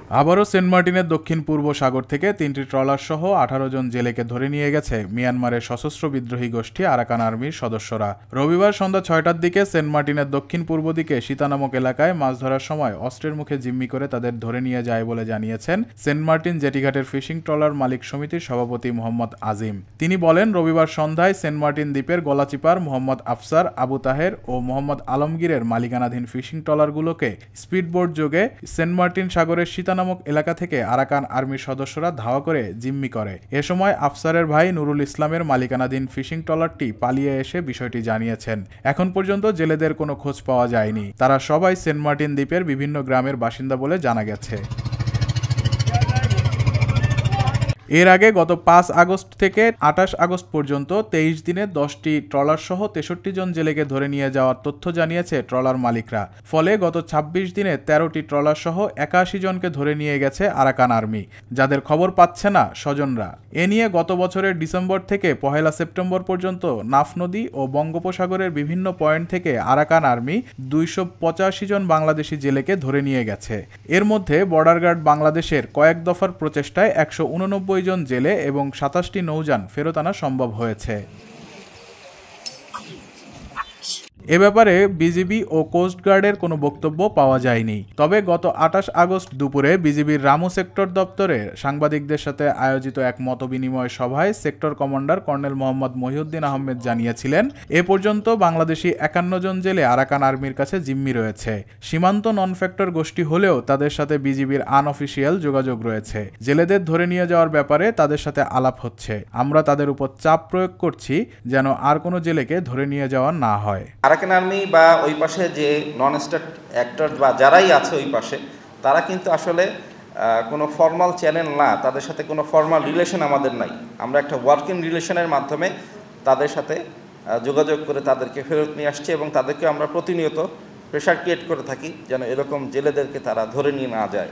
আবারও সেন্ট মার্টিনের দক্ষিণ পূর্ব সাগর থেকে 3টি ট্রলার সহ 18 জন জেলেকে ধরে নিয়ে গেছে মিয়ানমারের সশস্ত্র বিদ্রোহী গোষ্ঠী আরাকান আর্মির সদস্যরা। রবিবার সন্ধ্যা 6টার দিকে সেন্ট মার্টিনের দক্ষিণ পূর্ব দিকে সীতা নামক এলাকায় মাছ ধরার সময় অস্ত্রের মুখে জিম্মি করে তাদের ধরে নিয়ে যায় বলে জানিয়েছেন সেন্ট মার্টিন জেটিঘাটের ফিশিং ট্রলার মালিক সমিতির সভাপতি মোহাম্মদ আজিম। তিনি বলেন, রবিবার সন্ধ্যায় সেন্ট মার্টিন দ্বীপের গলাচিপার মোহাম্মদ আফসার, আবু তাহের ও মোহাম্মদ আলমগীরের মালিকানাধীন ফিশিং ট্রলারগুলোকে স্পিডবোট যোগে সেন্ট মার্টিন সাগরের সীতা নামক এলাকা থেকে আরাকান আর্মির সদস্যরা ধাওয়া করে জিম্মি করে। এ সময় আফসারের ভাই নুরুল ইসলামের মালিকানাধীন ফিশিং ট্রলারটি পালিয়ে এসে বিষয়টি জানিয়েছেন। এখন পর্যন্ত জেলেদের কোনো খোঁজ পাওয়া যায়নি। তারা সবাই সেন্ট মার্টিন দ্বীপের বিভিন্ন গ্রামের বাসিন্দা বলে জানা গেছে। এর আগে গত 5 আগস্ট থেকে 28 আগস্ট পর্যন্ত 23 দিনে 10টি ট্রলার সহ 63 জন জেলেকে ধরে নিয়ে যাওয়ার তথ্য জানিয়েছে ট্রলার মালিকরা। ফলে গত 26 দিনে 13টি ট্রলার সহ 81 জনকে ধরে নিয়ে গেছে আরাকান আর্মি, যাদের খবর পাচ্ছে না স্বজনরা। এ নিয়ে গত বছরের ডিসেম্বর থেকে 1 সেপ্টেম্বর পর্যন্ত নাফ নদী ও বঙ্গোপসাগরের বিভিন্ন পয়েন্ট থেকে আরাকান আর্মি 285 জন বাংলাদেশি জেলেকে ধরে নিয়ে গেছে। এর মধ্যে বর্ডার গার্ড বাংলাদেশের কয়েক দফার প্রচেষ্টায় 189 জন জেলে এবং 27টি নৌযান ফেরত আনা সম্ভব হয়েছে। এ ব্যাপারে বিজিবি ও কোস্টগার্ডের কোনো বক্তব্য পাওয়া যায়নি। তবে গত 28 আগস্ট দুপুরে বিজিবির রামু সেক্টর দপ্তরে সাংবাদিকদের সাথে আয়োজিত এক মতবিনিময় সভায় sector commander colonel Mohammad Mohiuddin Ahmed জানিয়েছিলেন, এ পর্যন্ত বাংলাদেশি 51 জন জেলে আরাকান আর্মির কাছে জিম্মি রয়েছে। সীমান্ত নন ফ্যাক্টর গোষ্ঠী হলেও তাদের সাথে বিজিবির আনঅফিসিয়াল যোগাযোগ রয়েছে। জেলেদের ধরে নিয়ে যাওয়ার ব্যাপারে তাদের সাথে আলাপ হচ্ছে। আমরা তাদের উপর চাপ প্রয়োগ করছি যেন আর কোনো জেলেকে ধরে নিয়ে যাওয়া না হয়। আরাকান আর্মি বা ওই পাশে যে নন স্টেট অ্যাক্টর বা যারাই আছে ওই পাশে, তারা কিন্তু আসলে কোনো ফর্মাল চ্যানেল না, তাদের সাথে কোনো ফর্মাল রিলেশন আমাদের নাই। আমরা একটা ওয়ার্কিং রিলেশনের মাধ্যমে তাদের সাথে যোগাযোগ করে তাদেরকে ফেরত নিয়ে আসছি এবং তাদেরকে আমরা প্রতিনিয়ত প্রেশার ক্রিয়েট করে থাকি যেন এরকম জেলেদেরকে তারা ধরে নিয়ে না যায়।